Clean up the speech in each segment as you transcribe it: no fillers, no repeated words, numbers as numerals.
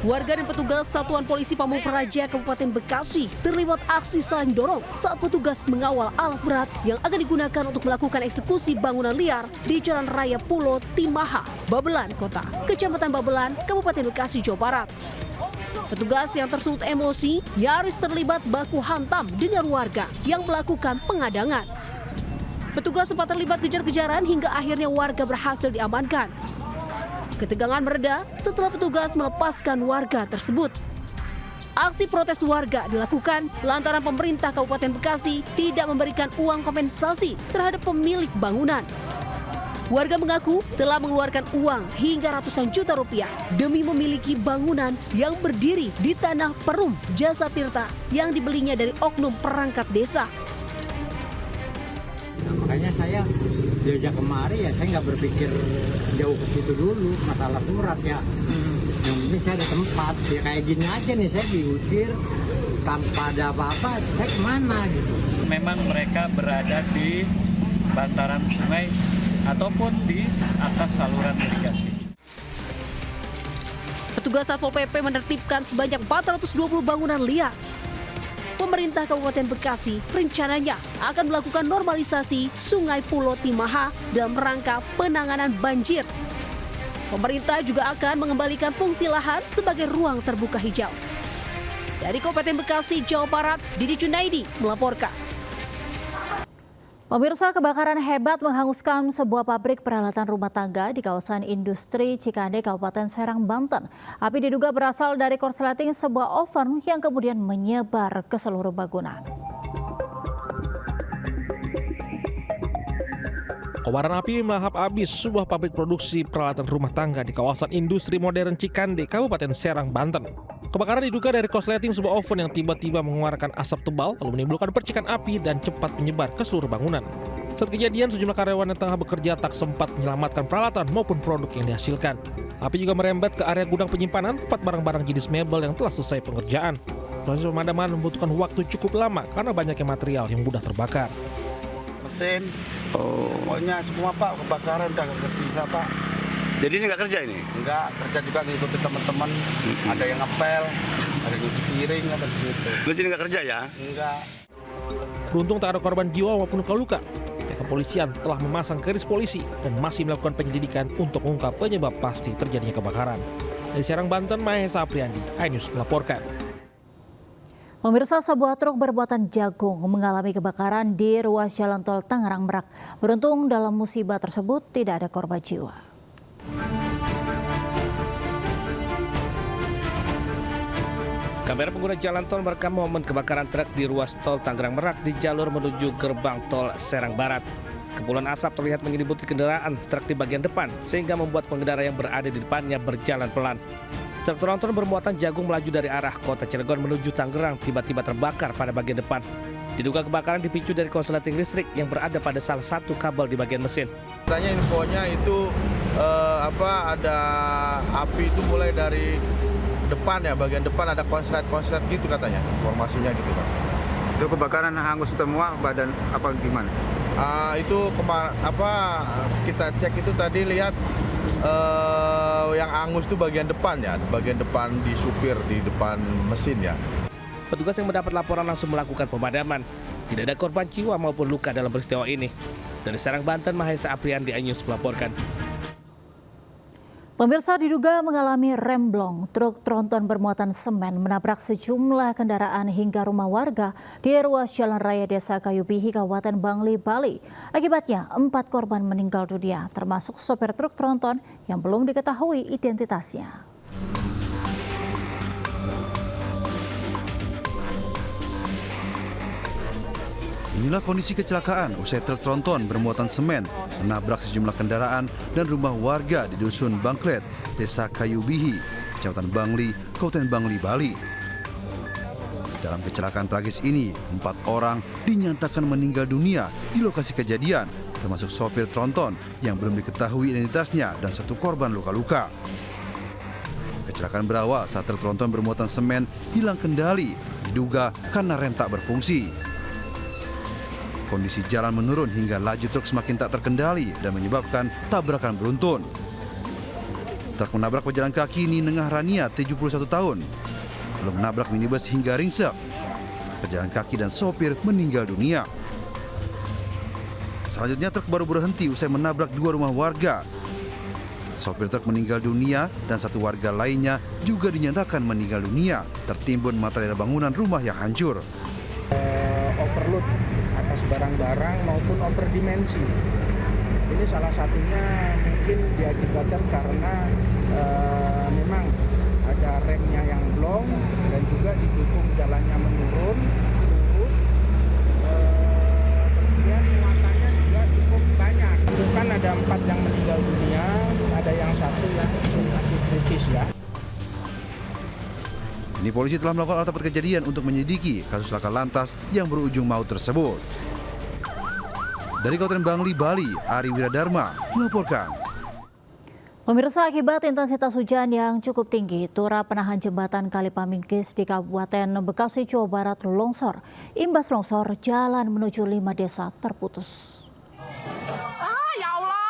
Warga dan petugas Satuan Polisi Pamung Praja Kabupaten Bekasi terlibat aksi saling dorong saat petugas mengawal alat berat yang akan digunakan untuk melakukan eksekusi bangunan liar di Jalan Raya Pulo Timaha, Babelan Kota, Kecamatan Babelan, Kabupaten Bekasi, Jawa Barat. Petugas yang tersulut emosi nyaris terlibat baku hantam dengan warga yang melakukan pengadangan. Petugas sempat terlibat kejar-kejaran hingga akhirnya warga berhasil diamankan. Ketegangan mereda setelah petugas melepaskan warga tersebut. Aksi protes warga dilakukan lantaran pemerintah Kabupaten Bekasi tidak memberikan uang kompensasi terhadap pemilik bangunan. Warga mengaku telah mengeluarkan uang hingga ratusan juta rupiah demi memiliki bangunan yang berdiri di tanah Perum Jasa Tirta yang dibelinya dari oknum perangkat desa. Makanya saya diajak kemari ya, saya nggak berpikir jauh ke situ dulu masalah surat ya. Yang penting saya ada tempat ya, kayak gini aja nih, saya diusir tanpa ada apa-apa, saya kemana gitu. Memang mereka berada di bantaran sungai ataupun di atas saluran irigasi. Petugas Satpol PP menertibkan sebanyak 420 bangunan liar. Pemerintah Kabupaten Bekasi rencananya akan melakukan normalisasi Sungai Pulo Timaha dalam rangka penanganan banjir. Pemerintah juga akan mengembalikan fungsi lahan sebagai ruang terbuka hijau. Dari Kabupaten Bekasi, Jawa Barat, Didi Junaidi melaporkan. Pemirsa, kebakaran hebat menghanguskan sebuah pabrik peralatan rumah tangga di kawasan industri Cikande, Kabupaten Serang, Banten. Api diduga berasal dari korsleting sebuah oven yang kemudian menyebar ke seluruh bangunan. Kobaran api melahap habis sebuah pabrik produksi peralatan rumah tangga di kawasan industri modern Cikande, Kabupaten Serang, Banten. Kebakaran diduga dari korsleting sebuah oven yang tiba-tiba mengeluarkan asap tebal lalu menimbulkan percikan api dan cepat menyebar ke seluruh bangunan. Saat kejadian, sejumlah karyawan yang tengah bekerja tak sempat menyelamatkan peralatan maupun produk yang dihasilkan. Api juga merembet ke area gudang penyimpanan tempat barang-barang jenis mebel yang telah selesai pengerjaan. Proses pemadaman membutuhkan waktu cukup lama karena banyaknya material yang mudah terbakar. Mesin, pokoknya semua Pak, kebakaran udah kesisa Pak. Jadi ini nggak kerja ini? Enggak, kerja juga ngikutin teman-teman. Ada yang ngepel, ada yang nyuci piring, ada di situ. Jadi nggak kerja ya? Enggak. Beruntung tak ada korban jiwa maupun luka-luka. Pihak kepolisian telah memasang garis polisi dan masih melakukan penyelidikan untuk mengungkap penyebab pasti terjadinya kebakaran. Dari Serang, Banten, Mahesa Apriandi, iNews melaporkan. Pemirsa, sebuah truk berbuatan jagung mengalami kebakaran di ruas jalan tol Tangerang Merak. Beruntung dalam musibah tersebut tidak ada korban jiwa. Kamera pengguna jalan tol merekam momen kebakaran truk di ruas tol Tangerang Merak di jalur menuju gerbang tol Serang Barat. Kepulan asap terlihat menyelimuti kendaraan truk di bagian depan sehingga membuat pengendara yang berada di depannya berjalan pelan. Truk tronton bermuatan jagung melaju dari arah kota Cilegon menuju Tangerang tiba-tiba terbakar pada bagian depan. Diduga kebakaran dipicu dari konsleting listrik yang berada pada salah satu kabel di bagian mesin. Tanya infonya itu ada api itu mulai dari depan ya, bagian depan ada konslet gitu katanya, informasinya gitu Pak. Itu kebakaran hangus semua badan apa gimana? Itu kita cek itu tadi lihat yang hangus itu bagian depan ya, bagian depan di supir di depan mesin ya. Petugas yang mendapat laporan langsung melakukan pemadaman. Tidak ada korban jiwa maupun luka dalam peristiwa ini. Dari Serang, Banten, Mahesa Apriandi, iNews melaporkan. Pemirsa, diduga mengalami remblong, truk tronton bermuatan semen menabrak sejumlah kendaraan hingga rumah warga di ruas Jalan Raya Desa Kayubihi, Kabupaten Bangli, Bali. Akibatnya 4 korban meninggal dunia, termasuk sopir truk tronton yang belum diketahui identitasnya. Inilah kondisi kecelakaan usai truk tronton bermuatan semen menabrak sejumlah kendaraan dan rumah warga di Dusun Bangklet, Desa Kayubihi, Kecamatan Bangli, Kabupaten Bangli, Bali. Dalam kecelakaan tragis ini, 4 orang dinyatakan meninggal dunia di lokasi kejadian, termasuk sopir tronton yang belum diketahui identitasnya dan 1 korban luka-luka. Kecelakaan berawal saat truk tronton bermuatan semen hilang kendali, diduga karena rem tak berfungsi. Kondisi jalan menurun hingga laju truk semakin tak terkendali dan menyebabkan tabrakan beruntun. Truk menabrak pejalan kaki Ninengah Rania, 71 tahun. Lalu menabrak minibus hingga ringsek. Pejalan kaki dan sopir meninggal dunia. Selanjutnya truk baru berhenti usai menabrak 2 rumah warga. Sopir truk meninggal dunia dan 1 warga lainnya juga dinyatakan meninggal dunia tertimbun material bangunan rumah yang hancur. Overload atas barang-barang maupun overdimensi. Ini salah satunya mungkin diakibatkan karena memang ada remnya yang blong dan juga didukung jalannya menurun lurus. Kemudian muatannya juga cukup banyak. Bukan ada 4 yang meninggal dunia, ada yang 1 yang masih kritis ya. Kini polisi telah melakukan olah tempat kejadian untuk menyelidiki kasus laka lantas yang berujung maut tersebut. Dari Kabupaten Bangli, Bali, Ari Wiradharma melaporkan. Pemirsa, akibat intensitas hujan yang cukup tinggi, turap penahan jembatan Kali Pamingkis di Kabupaten Bekasi, Jawa Barat longsor. Imbas longsor, jalan menuju 5 desa terputus. Ya Allah!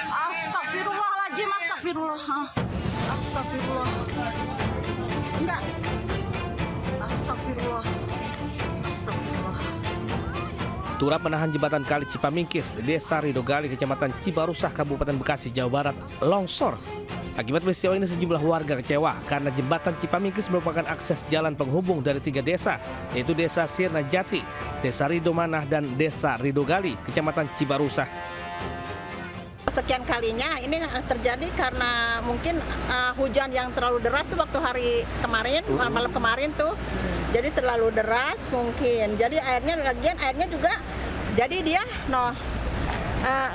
Astagfirullahaladzim, astagfirullah. Astagfirullah. Enggak. Astagfirullah. Astagfirullah. Turap menahan jembatan Kali Cipamingkis, Desa Ridogali, Kecamatan Cibarusah, Kabupaten Bekasi, Jawa Barat, longsor. Akibat peristiwa ini sejumlah warga kecewa karena jembatan Cipamingkis merupakan akses jalan penghubung dari 3 desa, yaitu Desa Sirna Jati, Desa Ridomanah, dan Desa Ridogali, Kecamatan Cibarusah. Sekian kalinya ini terjadi karena mungkin hujan yang terlalu deras tuh waktu hari kemarin, malam kemarin tuh. Jadi terlalu deras mungkin. Jadi airnya juga jadi dia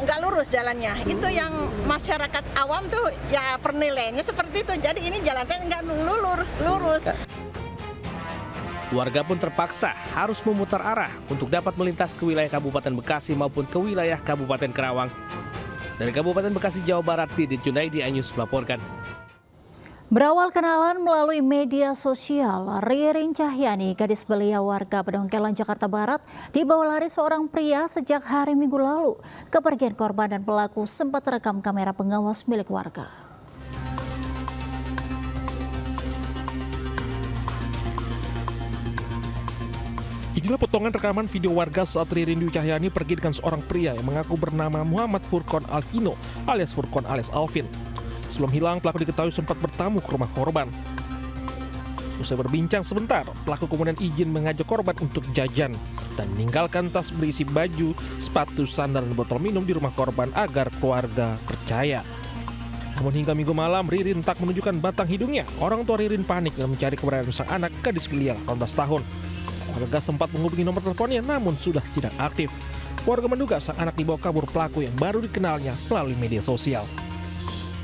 nggak lurus jalannya. Itu yang masyarakat awam tuh ya penilaiannya seperti itu. Jadi ini jalannya nggak lurus. Warga pun terpaksa harus memutar arah untuk dapat melintas ke wilayah Kabupaten Bekasi maupun ke wilayah Kabupaten Kerawang. Dari Kabupaten Bekasi, Jawa Barat, Didit Junaidi, iNews melaporkan. Berawal kenalan melalui media sosial, Ririn Cahyani, gadis belia warga Pedongkelan, Jakarta Barat, dibawa lari seorang pria sejak hari Minggu lalu. Kepergian korban dan pelaku sempat terekam kamera pengawas milik warga. Inilah potongan rekaman video warga saat Ririn Cahyani pergi dengan seorang pria yang mengaku bernama Muhammad Furqon Alvino alias Furqon alias Alvin. Sebelum hilang, pelaku diketahui sempat bertamu ke rumah korban. Usai berbincang sebentar, pelaku kemudian izin mengajak korban untuk jajan dan meninggalkan tas berisi baju, sepatu, sandal, dan botol minum di rumah korban agar keluarga percaya. Namun hingga Minggu malam, Ririn tak menunjukkan batang hidungnya. Orang tua Ririn panik dan mencari keberadaan sang anak, gadis belia 18 tahun. Warga sempat menghubungi nomor teleponnya namun sudah tidak aktif. Warga menduga sang anak dibawa kabur pelaku yang baru dikenalnya melalui media sosial.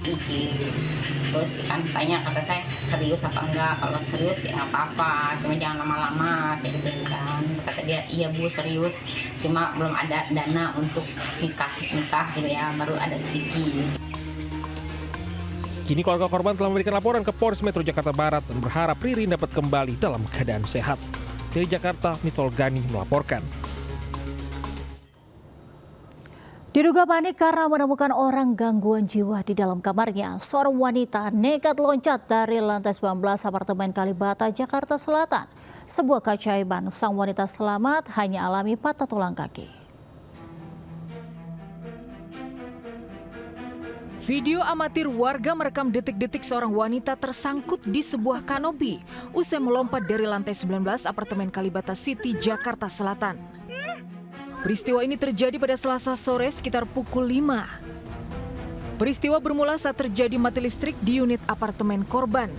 Terus kan tanya, kata saya serius apa enggak, kalau serius ya nggak apa-apa, cuma jangan lama-lama, saya gitu kan. Kata dia, iya Bu serius, cuma belum ada dana untuk nikah gitu ya, baru ada sedikit. Kini keluarga korban telah memberikan laporan ke Polres Metro Jakarta Barat dan berharap Ririn dapat kembali dalam keadaan sehat. Dari Jakarta, Mitol Gani melaporkan. Diduga panik karena menemukan orang gangguan jiwa di dalam kamarnya, seorang wanita nekat loncat dari lantai 19 apartemen Kalibata, Jakarta Selatan. Sebuah keajaiban, sang wanita selamat hanya alami patah tulang kaki. Video amatir warga merekam detik-detik seorang wanita tersangkut di sebuah kanopi usai melompat dari lantai 19 apartemen Kalibata City, Jakarta Selatan. Peristiwa ini terjadi pada Selasa sore sekitar pukul 5. Peristiwa bermula saat terjadi mati listrik di unit apartemen korban.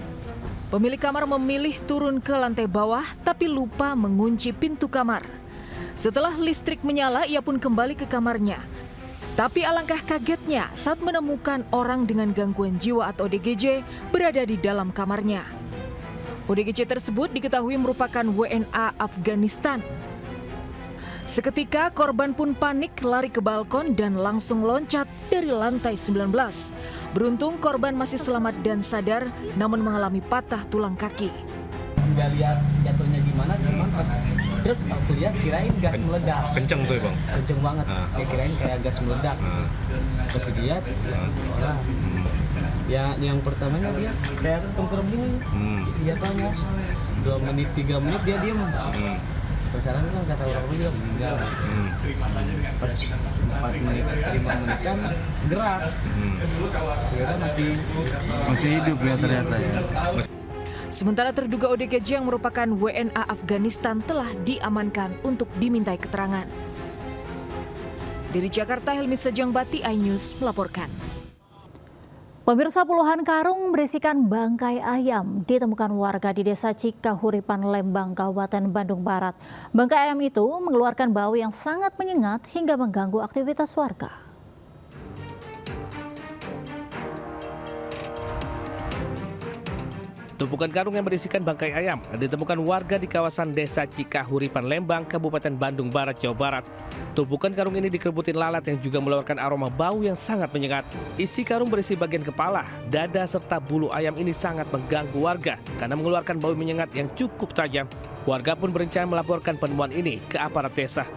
Pemilik kamar memilih turun ke lantai bawah tapi lupa mengunci pintu kamar. Setelah listrik menyala, ia pun kembali ke kamarnya. Tapi alangkah kagetnya saat menemukan orang dengan gangguan jiwa atau ODGJ berada di dalam kamarnya. ODGJ tersebut diketahui merupakan WNA Afghanistan. Seketika korban pun panik lari ke balkon dan langsung loncat dari lantai 19. Beruntung korban masih selamat dan sadar namun mengalami patah tulang kaki. Nggak lihat jatuhnya gimana pas Terus aku lihat kirain gas meledak. Kenceng tuh ya bang? Kenceng banget. Kirain kayak gas meledak. Pas lihat, ya yang pertamanya dia kayak tengkurap gini. Dia tanya 2 menit 3 menit dia diem. Pesanan kan kata orang juga meninggal. Pas 4 menit 5 menit kan gerak. Ternyata masih hidup ya ternyata ya. Sementara terduga ODGJ yang merupakan WNA Afghanistan telah diamankan untuk dimintai keterangan. Dari Jakarta, Helmi Sejangbati, iNews melaporkan. Pemirsa, puluhan karung berisikan bangkai ayam ditemukan warga di Desa Cikahuripan, Lembang, Kabupaten Bandung Barat. Bangkai ayam itu mengeluarkan bau yang sangat menyengat hingga mengganggu aktivitas warga. Tumpukan karung yang berisikan bangkai ayam ditemukan warga di kawasan Desa Cikahuripan, Lembang, Kabupaten Bandung Barat, Jawa Barat. Tumpukan karung ini dikerubutin lalat yang juga mengeluarkan aroma bau yang sangat menyengat. Isi karung berisi bagian kepala, dada, serta bulu ayam ini sangat mengganggu warga karena mengeluarkan bau menyengat yang cukup tajam. Warga pun berencana melaporkan penemuan ini ke aparat desa.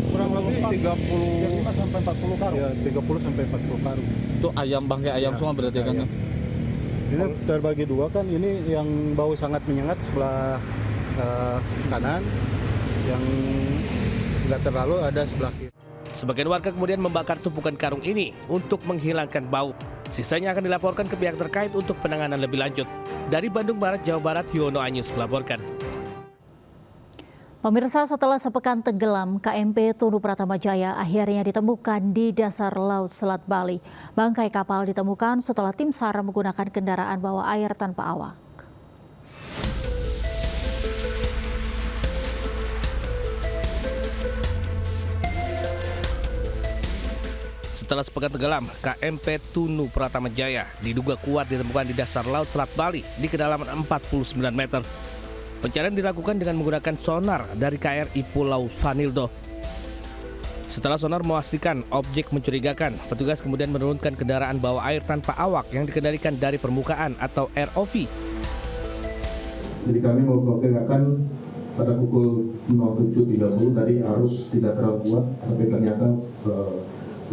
Kurang lebih 30 sampai 40 karung. Ya, 30 sampai 40 karung. Itu ayam, bangkai ayam semua berarti kan? Ini terbagi dua kan, ini yang bau sangat menyengat sebelah kanan, yang nggak terlalu ada sebelah kiri. Sebagian warga kemudian membakar tumpukan karung ini untuk menghilangkan bau. Sisanya akan dilaporkan ke pihak terkait untuk penanganan lebih lanjut. Dari Bandung Barat, Jawa Barat, Yono iNews melaporkan. Pemirsa, setelah sepekan tenggelam, KMP Tunu Pratama Jaya akhirnya ditemukan di dasar Laut Selat Bali. Bangkai kapal ditemukan setelah tim SAR menggunakan kendaraan bawah air tanpa awak. Setelah sepekan tenggelam, KMP Tunu Pratama Jaya diduga kuat ditemukan di dasar Laut Selat Bali di kedalaman 49 meter. Pencarian dilakukan dengan menggunakan sonar dari KRI Pulau Vanildo. Setelah sonar memastikan objek mencurigakan, petugas kemudian menurunkan kendaraan bawah air tanpa awak yang dikendalikan dari permukaan atau ROV. Jadi kami memperkirakan pada pukul 07.30 tadi arus tidak terlalu kuat, tapi ternyata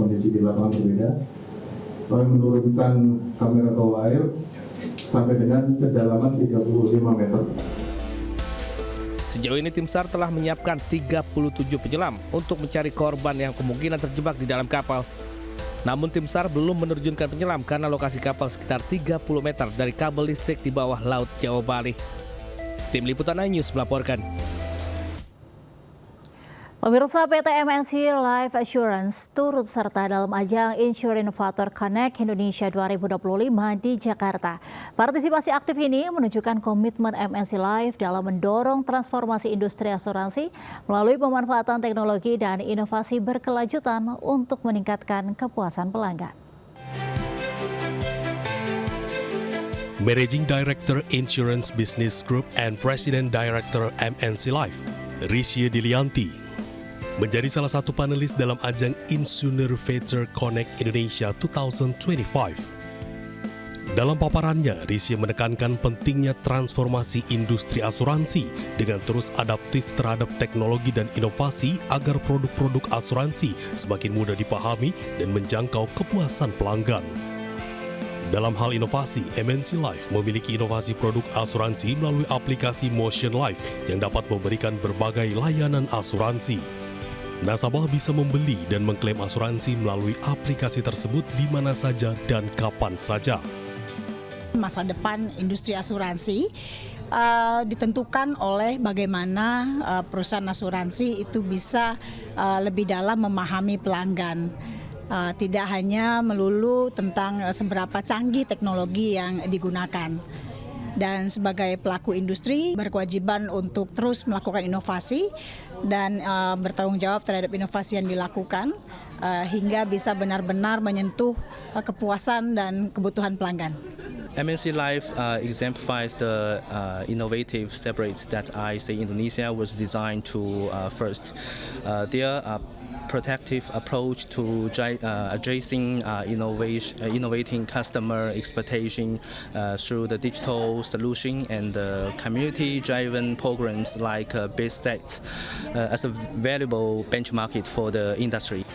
kondisi di lapangan berbeda. Kami menurunkan kamera bawah air sampai dengan kedalaman 35 meter. Sejauh ini tim SAR telah menyiapkan 37 penyelam untuk mencari korban yang kemungkinan terjebak di dalam kapal. Namun tim SAR belum menerjunkan penyelam karena lokasi kapal sekitar 30 meter dari kabel listrik di bawah laut Jawa Bali. Tim Liputan iNews melaporkan. Pemirsa, PT MNC Life Assurance turut serta dalam ajang Insure Innovator Connect Indonesia 2025 di Jakarta. Partisipasi aktif ini menunjukkan komitmen MNC Life dalam mendorong transformasi industri asuransi melalui pemanfaatan teknologi dan inovasi berkelanjutan untuk meningkatkan kepuasan pelanggan. Managing Director Insurance Business Group and President Director MNC Life, Risya Dilianti, menjadi salah satu panelis dalam ajang Innovator Connect Indonesia 2025. Dalam paparannya, Risya menekankan pentingnya transformasi industri asuransi dengan terus adaptif terhadap teknologi dan inovasi agar produk-produk asuransi semakin mudah dipahami dan menjangkau kepuasan pelanggan. Dalam hal inovasi, MNC Life memiliki inovasi produk asuransi melalui aplikasi Motion Life yang dapat memberikan berbagai layanan asuransi. Nasabah bisa membeli dan mengklaim asuransi melalui aplikasi tersebut di mana saja dan kapan saja. Masa depan industri asuransi ditentukan oleh bagaimana perusahaan asuransi itu bisa lebih dalam memahami pelanggan. Tidak hanya melulu tentang seberapa canggih teknologi yang digunakan. Dan sebagai pelaku industri berkewajiban untuk terus melakukan inovasi dan bertanggung jawab terhadap inovasi yang dilakukan hingga bisa benar-benar menyentuh kepuasan dan kebutuhan pelanggan. MNC Life exemplifies the innovative spirit that I say Indonesia was designed to first. Their protective approach to addressing innovating customer expectation through the digital solution and community-driven programs like BizStat as a valuable benchmark for the industry.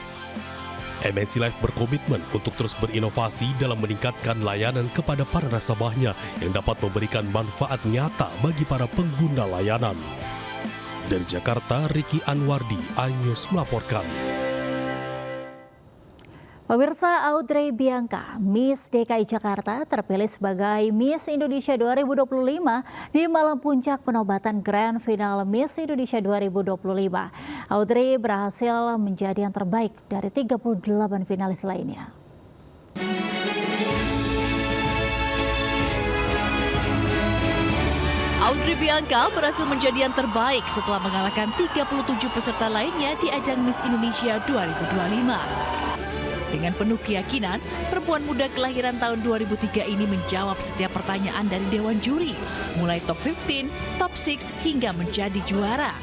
MNC Life berkomitmen untuk terus berinovasi dalam meningkatkan layanan kepada para nasabahnya yang dapat memberikan manfaat nyata bagi para pengguna layanan. Dari Jakarta, Ricky Anwardi, iNews melaporkan. Pemirsa, Audrey Bianca, Miss DKI Jakarta, terpilih sebagai Miss Indonesia 2025 di malam puncak penobatan Grand Final Miss Indonesia 2025. Audrey berhasil menjadi yang terbaik dari 38 finalis lainnya. Audrey Bianca berhasil menjadi yang terbaik setelah mengalahkan 37 peserta lainnya di ajang Miss Indonesia 2025. Dengan penuh keyakinan, perempuan muda kelahiran tahun 2003 ini menjawab setiap pertanyaan dari Dewan Juri, mulai top 15, top 6, hingga menjadi juara.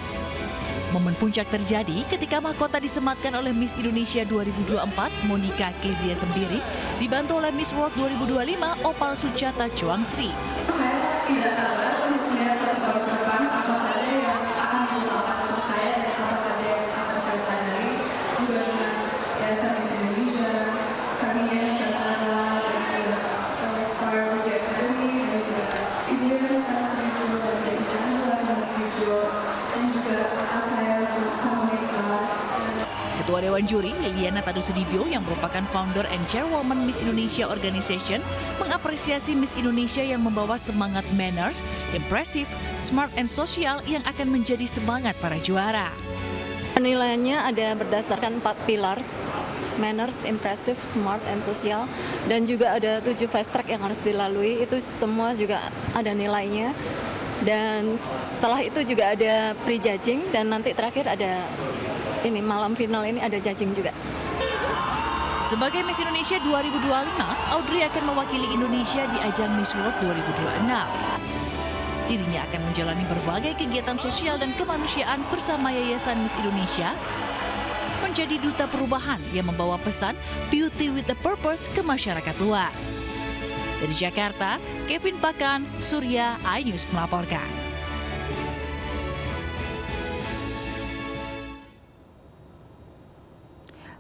Momen puncak terjadi ketika mahkota disematkan oleh Miss Indonesia 2024, Monica Kezia Sembiri, dibantu oleh Miss World 2025, Opal Suchata Chuangsri. Saya tidak sabar untuk melihat satu tahun ke depan apa saja yang akan dilakukan untuk saya dan apa saja yang akan saya pelajari juga dengan Yayasan Miss Indonesia, kami Yayasan Nusantara, dan juga Inspire Media Academy, dan juga IDEA Trans Visual, dan International Trans Visual, dan juga kakak saya untuk komunitas. Ketua Dewan Juri, Liliana Tadusudibyo yang merupakan founder and chairwoman Miss Indonesia Organization, mengapresiasi Miss Indonesia yang membawa semangat manners, impressive, smart, and sosial yang akan menjadi semangat para juara. Penilaiannya ada berdasarkan 4 pillars, manners, impressive, smart, and social, dan juga ada 7 fast track yang harus dilalui, itu semua juga ada nilainya. Dan setelah itu juga ada pre-judging, dan nanti terakhir ada ini malam final ini ada judging juga. Sebagai Miss Indonesia 2025, Audrey akan mewakili Indonesia di ajang Miss World 2026. Dirinya akan menjalani berbagai kegiatan sosial dan kemanusiaan bersama Yayasan Miss Indonesia, menjadi duta perubahan yang membawa pesan Beauty with a Purpose ke masyarakat luas. Dari Jakarta, Kevin Pakan, Surya, iNews melaporkan.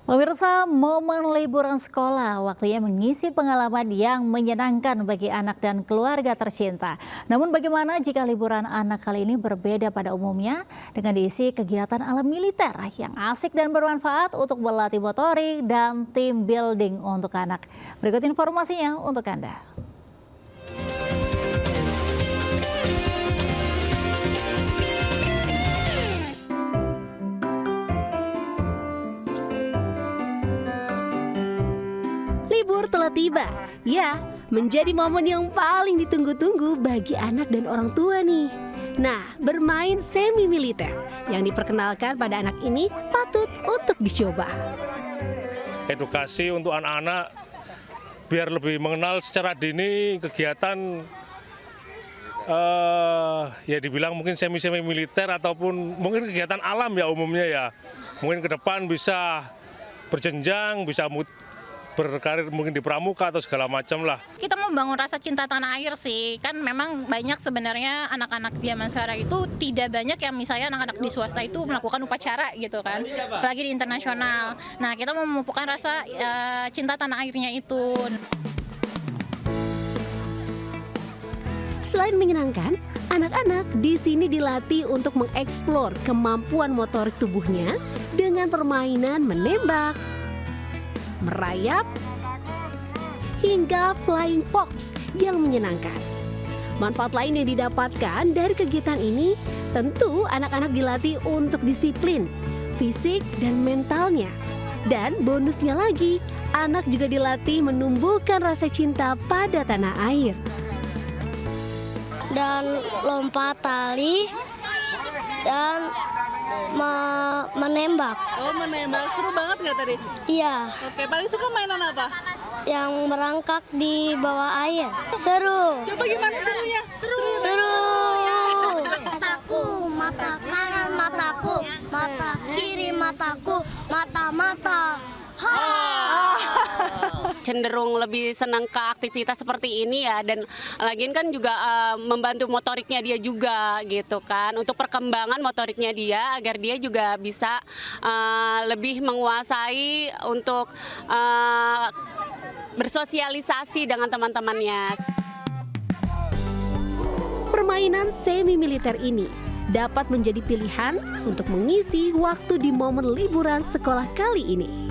Pemirsa, momen liburan sekolah waktunya mengisi pengalaman yang menyenangkan bagi anak dan keluarga tercinta. Namun bagaimana jika liburan anak kali ini berbeda pada umumnya dengan diisi kegiatan alam militer yang asik dan bermanfaat untuk berlatih motorik dan team building untuk anak. Berikut informasinya untuk Anda. Libur telah tiba. Ya, menjadi momen yang paling ditunggu-tunggu bagi anak dan orang tua nih. Nah, bermain semi militer yang diperkenalkan pada anak ini patut untuk dicoba. Edukasi untuk anak-anak biar lebih mengenal secara dini kegiatan ya dibilang mungkin semi militer ataupun mungkin kegiatan alam ya umumnya ya. Mungkin ke depan bisa berjenjang, bisa berkarir mungkin di pramuka atau segala macam lah. Kita mau bangun rasa cinta tanah air sih, kan memang banyak sebenarnya anak-anak zaman sekarang itu tidak banyak yang misalnya anak-anak di swasta itu melakukan upacara gitu kan, apalagi di internasional. Nah kita mau memupukkan rasa cinta tanah airnya itu. Selain menyenangkan, anak-anak di sini dilatih untuk mengeksplor kemampuan motorik tubuhnya dengan permainan menembak, merayap, hingga flying fox yang menyenangkan. Manfaat lain yang didapatkan dari kegiatan ini, tentu anak-anak dilatih untuk disiplin, fisik, dan mentalnya. Dan bonusnya lagi, anak juga dilatih menumbuhkan rasa cinta pada tanah air. Dan lompat tali, dan menembak. Oh, menembak. Seru banget nggak tadi? Iya. Oke, paling suka mainan apa? Yang merangkak di bawah air. Seru. Coba gimana serunya? Seru. Mataku, mata kanan mataku, mata kiri mataku, Mata-mata. Cenderung lebih senang ke aktivitas seperti ini ya, dan lagian kan juga membantu motoriknya dia juga gitu kan, untuk perkembangan motoriknya dia agar dia juga bisa lebih menguasai untuk bersosialisasi dengan teman-temannya. Permainan semi militer ini dapat menjadi pilihan untuk mengisi waktu di momen liburan sekolah kali ini.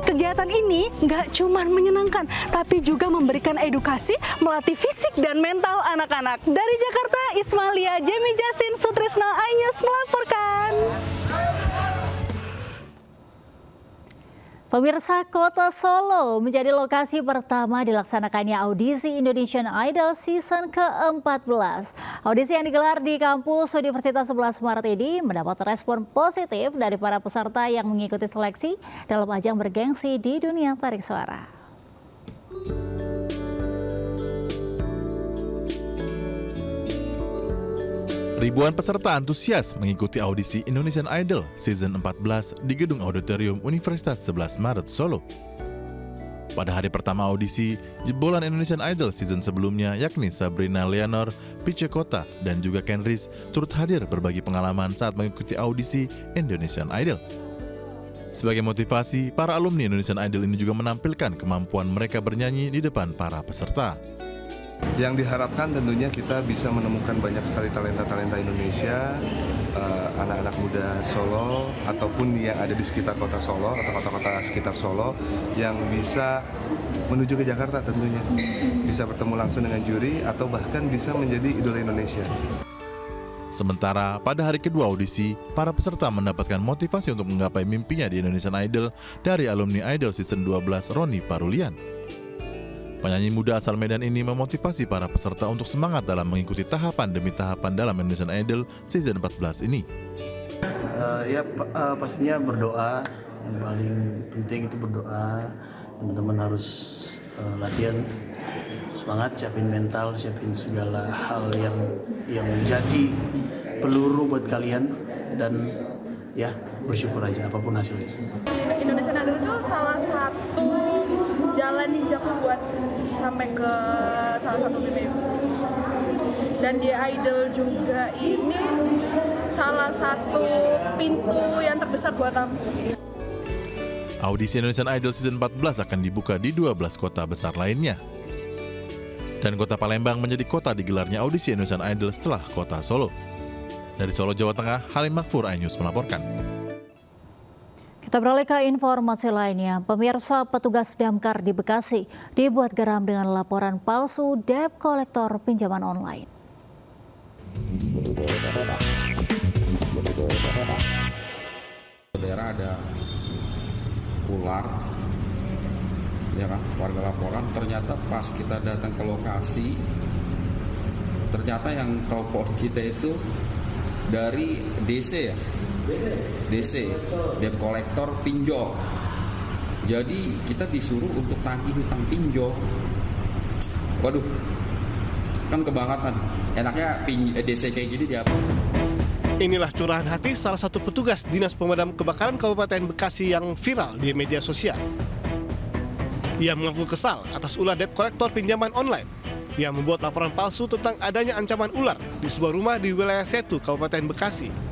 Kegiatan ini nggak cuma menyenangkan, tapi juga memberikan edukasi, melatih fisik dan mental anak-anak. Dari Jakarta, Ismalia Jemi Jasin Sutrisna iNews melaporkan. Pemirsa, Kota Solo menjadi lokasi pertama dilaksanakannya audisi Indonesian Idol season ke-14. Audisi yang digelar di kampus Universitas 11 Maret ini mendapat respon positif dari para peserta yang mengikuti seleksi dalam ajang bergengsi di dunia tarik suara. Ribuan peserta antusias mengikuti audisi Indonesian Idol Season 14 di Gedung Auditorium Universitas 11 Maret, Solo. Pada hari pertama audisi, jebolan Indonesian Idol season sebelumnya yakni Sabrina Leonor, Pice Kota, dan juga Ken Riz turut hadir berbagi pengalaman saat mengikuti audisi Indonesian Idol. Sebagai motivasi, para alumni Indonesian Idol ini juga menampilkan kemampuan mereka bernyanyi di depan para peserta. Yang diharapkan tentunya kita bisa menemukan banyak sekali talenta-talenta Indonesia, anak-anak muda Solo ataupun yang ada di sekitar kota Solo atau kota-kota sekitar Solo yang bisa menuju ke Jakarta tentunya. Bisa bertemu langsung dengan juri atau bahkan bisa menjadi idola Indonesia. Sementara pada hari kedua audisi, para peserta mendapatkan motivasi untuk menggapai mimpinya di Indonesian Idol dari alumni Idol Season 12 Roni Parulian. Penyanyi muda asal Medan ini memotivasi para peserta untuk semangat dalam mengikuti tahapan demi tahapan dalam Indonesian Idol Season 14 ini. Pastinya berdoa, yang paling penting itu berdoa. Teman-teman harus latihan, semangat, siapin mental, siapin segala hal yang menjadi peluru buat kalian, dan ya bersyukur aja apapun hasilnya. Indonesian Idol itu salah satu jalan ninjaku buat sampai ke salah satu mimpi. Dan di Idol juga ini salah satu pintu yang terbesar buat aku. Audisi Indonesian Idol Season 14 akan dibuka di 12 kota besar lainnya. Dan kota Palembang menjadi kota digelarnya audisi Indonesian Idol setelah kota Solo. Dari Solo, Jawa Tengah, Halim Makfur, iNews melaporkan. Kita beralih ke informasi lainnya. Pemirsa, petugas damkar di Bekasi dibuat geram dengan laporan palsu debt kolektor pinjaman online. Daerah ada ular, ya kan? Warga laporan, ternyata pas kita datang ke lokasi, ternyata yang telepon kita itu dari DC ya. DC, debt kolektor pinjol. Jadi kita disuruh untuk tagih hutang pinjol. Waduh, kan kebangetan. Enaknya DC kayak gini diapa? Inilah curahan hati salah satu petugas Dinas Pemadam Kebakaran Kabupaten Bekasi yang viral di media sosial. Ia mengaku kesal atas ulah debt kolektor pinjaman online yang membuat laporan palsu tentang adanya ancaman ular di sebuah rumah di wilayah Setu, Kabupaten Bekasi.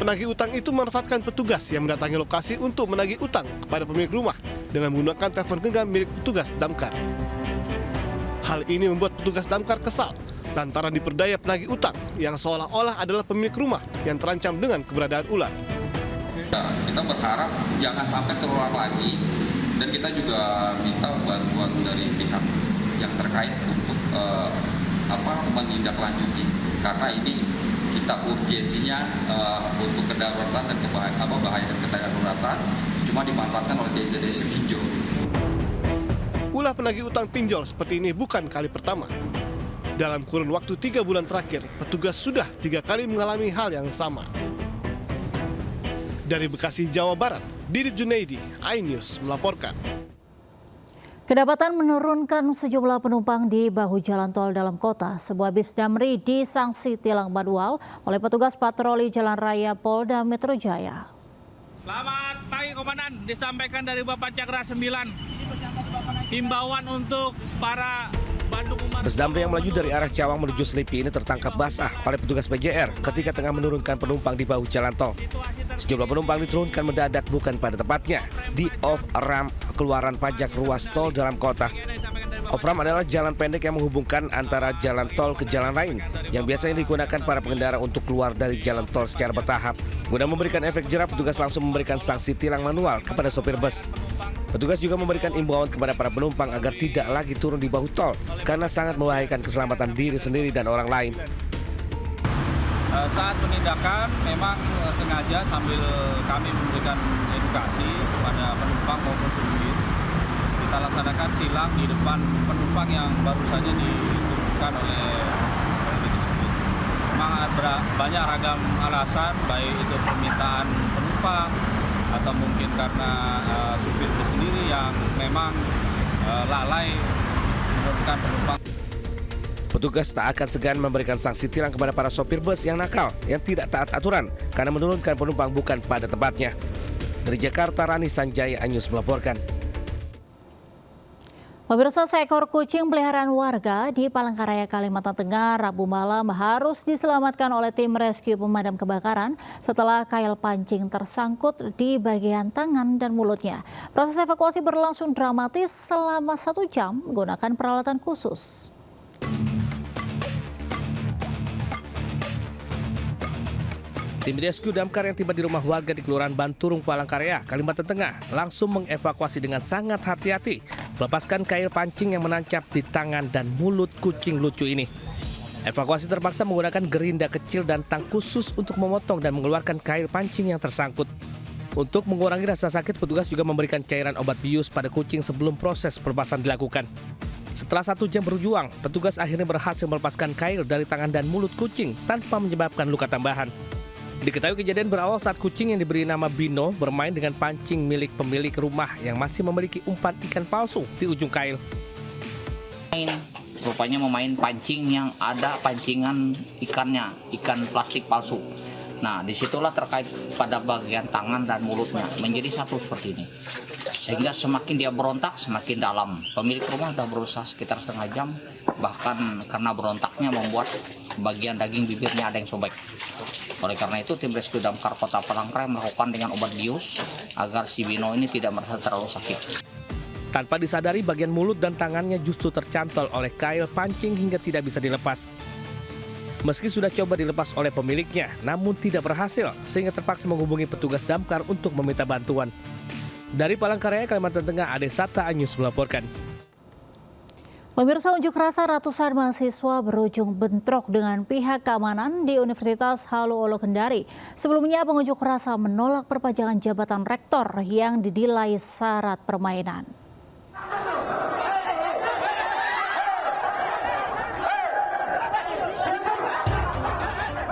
Penagih utang itu memanfaatkan petugas yang mendatangi lokasi untuk menagih utang kepada pemilik rumah dengan menggunakan telepon genggam milik petugas damkar. Hal ini membuat petugas damkar kesal lantaran diperdaya penagih utang yang seolah-olah adalah pemilik rumah yang terancam dengan keberadaan ular. Kita berharap jangan sampai terulang lagi, dan kita juga minta bantuan dari pihak yang terkait untuk menindaklanjuti, karena ini kita urgensinya untuk kedaruratan dan bahaya dan kedaruratan cuma dimanfaatkan oleh DC pinjol. Ulah penagih utang pinjol seperti ini bukan kali pertama. Dalam kurun waktu 3 bulan terakhir, petugas sudah 3 kali mengalami hal yang sama. Dari Bekasi, Jawa Barat, Didit Junaidi, iNews melaporkan. Kedapatan menurunkan sejumlah penumpang di bahu jalan tol dalam kota. Sebuah bis Damri disangsi tilang manual oleh petugas patroli Jalan Raya Polda Metro Jaya. Selamat pagi Komandan, disampaikan dari Bapak Cakra 9. Himbauan untuk para Bandung Umat. Bus damri yang melaju dari arah Cawang menuju Selipi ini tertangkap basah oleh petugas PJR ketika tengah menurunkan penumpang di bahu jalan tol. Sejumlah penumpang diturunkan mendadak bukan pada tepatnya di off-ramp keluaran pajak ruas tol dalam kota. Off-ramp adalah jalan pendek yang menghubungkan antara jalan tol ke jalan lain yang biasanya digunakan para pengendara untuk keluar dari jalan tol secara bertahap. Guna memberikan efek jerah, petugas langsung memberikan sanksi tilang manual kepada sopir bus. Petugas juga memberikan imbauan kepada para penumpang agar tidak lagi turun di bahu tol karena sangat membahayakan keselamatan diri sendiri dan orang lain. Saat penindakan memang sengaja sambil kami memberikan edukasi kepada penumpang maupun supir. Kita laksanakan tilang di depan penumpang yang baru saja diturunkan oleh supir. Memang banyak ragam alasan, baik itu permintaan penumpang atau mungkin karena supir itu sendiri yang memang lalai menurunkan penumpang. Petugas tak akan segan memberikan sanksi tilang kepada para sopir bus yang nakal, yang tidak taat aturan karena menurunkan penumpang bukan pada tempatnya. Dari Jakarta, Rani Sanjaya, Anyus melaporkan. Pemirsa, seekor kucing peliharaan warga di Palangkaraya, Kalimantan Tengah, Rabu malam harus diselamatkan oleh tim rescue pemadam kebakaran setelah kail pancing tersangkut di bagian tangan dan mulutnya. Proses evakuasi berlangsung dramatis selama 1 jam menggunakan peralatan khusus. Tim rescue damkar yang tiba di rumah warga di Kelurahan Banturung, Palangkaraya, Kalimantan Tengah langsung mengevakuasi dengan sangat hati-hati, melepaskan kail pancing yang menancap di tangan dan mulut kucing lucu ini. Evakuasi terpaksa menggunakan gerinda kecil dan tang khusus untuk memotong dan mengeluarkan kail pancing yang tersangkut. Untuk mengurangi rasa sakit, petugas juga memberikan cairan obat bius pada kucing sebelum proses pelepasan dilakukan. Setelah 1 jam berjuang, petugas akhirnya berhasil melepaskan kail dari tangan dan mulut kucing tanpa menyebabkan luka tambahan. Diketahui kejadian berawal saat kucing yang diberi nama Bino bermain dengan pancing milik pemilik rumah yang masih memiliki umpan ikan palsu di ujung kail. Rupanya memain pancing yang ada pancingan ikannya, ikan plastik palsu. Nah, disitulah terkait pada bagian tangan dan mulutnya menjadi satu seperti ini. Sehingga semakin dia berontak, semakin dalam. Pemilik rumah sudah berusaha sekitar setengah jam, bahkan karena berontaknya membuat bagian daging bibirnya ada yang sobek. Oleh karena itu, tim rescue damkar Kota Palangkaraya melakukan dengan obat bius agar si Bino ini tidak merasa terlalu sakit. Tanpa disadari, bagian mulut dan tangannya justru tercantol oleh kail pancing hingga tidak bisa dilepas. Meski sudah coba dilepas oleh pemiliknya, namun tidak berhasil sehingga terpaksa menghubungi petugas damkar untuk meminta bantuan. Dari Palangkaraya, Kalimantan Tengah, Ade Sata, Anyus melaporkan. Pemirsa, unjuk rasa ratusan mahasiswa berujung bentrok dengan pihak keamanan di Universitas Halu Olo Kendari. Sebelumnya, pengunjuk rasa menolak perpanjangan jabatan rektor yang dinilai syarat permainan.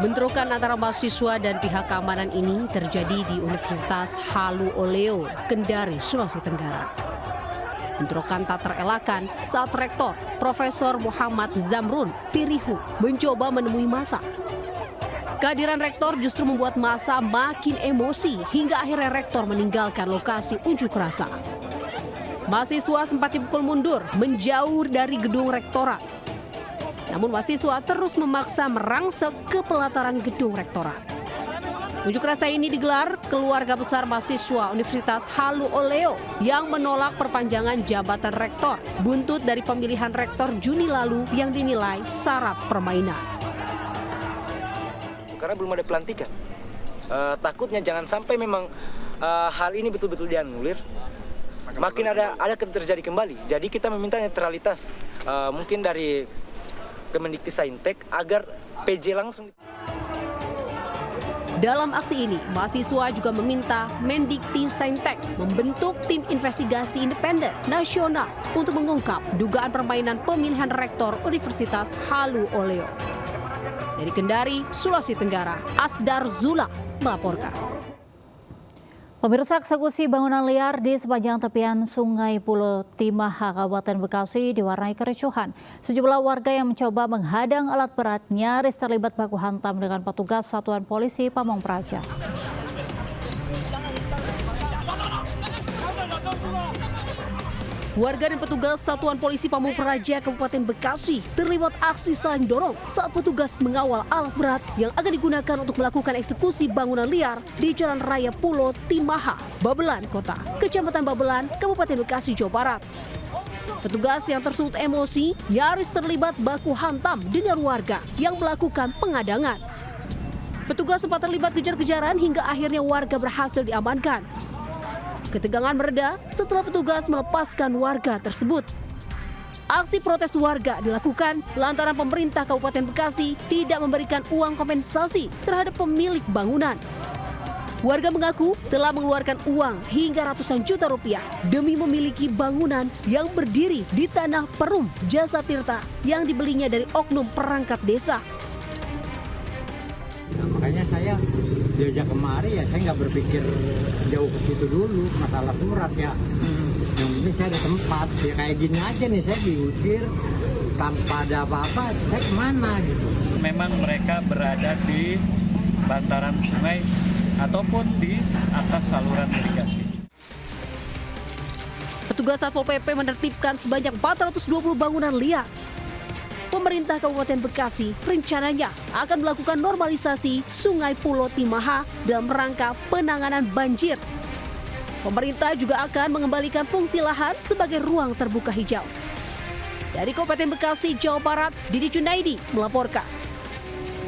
Bentrokan antara mahasiswa dan pihak keamanan ini terjadi di Universitas Halu Oleo, Kendari, Sulawesi Tenggara. Bentrokan tak terelakkan saat Rektor Profesor Muhammad Zamrun Firihu mencoba menemui massa. Kehadiran Rektor justru membuat massa makin emosi hingga akhirnya Rektor meninggalkan lokasi unjuk rasa. Mahasiswa sempat dipukul mundur menjauh dari gedung rektorat. Namun mahasiswa terus memaksa merangsek ke pelataran gedung rektorat. Unjuk rasa ini digelar keluarga besar mahasiswa Universitas Halu Oleo yang menolak perpanjangan jabatan rektor buntut dari pemilihan rektor Juni lalu yang dinilai syarat permainan. Karena belum ada pelantikan, takutnya jangan sampai memang hal ini betul-betul dianulir, makin ada terjadi kembali. Jadi kita meminta netralitas, mungkin dari Kemendikti-Saintek agar PJ langsung. Dalam aksi ini, mahasiswa juga meminta Mendikti-Saintek membentuk tim investigasi independen nasional untuk mengungkap dugaan permainan pemilihan rektor Universitas Halu Oleo. Dari Kendari, Sulawesi Tenggara, Asdar Zula melaporkan. Pemirsa, eksekusi bangunan liar di sepanjang tepian Sungai Pulo Timaha, Kabupaten Bekasi diwarnai kericuhan. Sejumlah warga yang mencoba menghadang alat berat nyaris terlibat baku hantam dengan petugas Satuan Polisi Pamong Praja. Warga dan petugas Satuan Polisi Pamung Praja Kabupaten Bekasi terlibat aksi saling dorong saat petugas mengawal alat berat yang akan digunakan untuk melakukan eksekusi bangunan liar di Jalan Raya Pulo Timaha, Babelan Kota, Kecamatan Babelan, Kabupaten Bekasi, Jawa Barat. Petugas yang tersulut emosi nyaris terlibat baku hantam dengan warga yang melakukan pengadangan. Petugas sempat terlibat kejar-kejaran hingga akhirnya warga berhasil diamankan. Ketegangan mereda setelah petugas melepaskan warga tersebut. Aksi protes warga dilakukan lantaran pemerintah Kabupaten Bekasi tidak memberikan uang kompensasi terhadap pemilik bangunan. Warga mengaku telah mengeluarkan uang hingga ratusan juta rupiah demi memiliki bangunan yang berdiri di tanah Perum Jasa Tirta yang dibelinya dari oknum perangkat desa. Nah, makanya saya diajak kemari ya, saya nggak berpikir jauh ke situ dulu masalah surat ya. Yang penting saya ada tempat ya, kayak gini aja nih, saya diusir tanpa ada apa-apa, saya kemana gitu. Memang mereka berada di bantaran sungai ataupun di atas saluran irigasi. Petugas Satpol PP menertibkan sebanyak 420 bangunan liar. Pemerintah Kabupaten Bekasi rencananya akan melakukan normalisasi Sungai Pulo Timaha dalam rangka penanganan banjir. Pemerintah juga akan mengembalikan fungsi lahan sebagai ruang terbuka hijau. Dari Kabupaten Bekasi, Jawa Barat, Didi Junaidi melaporkan.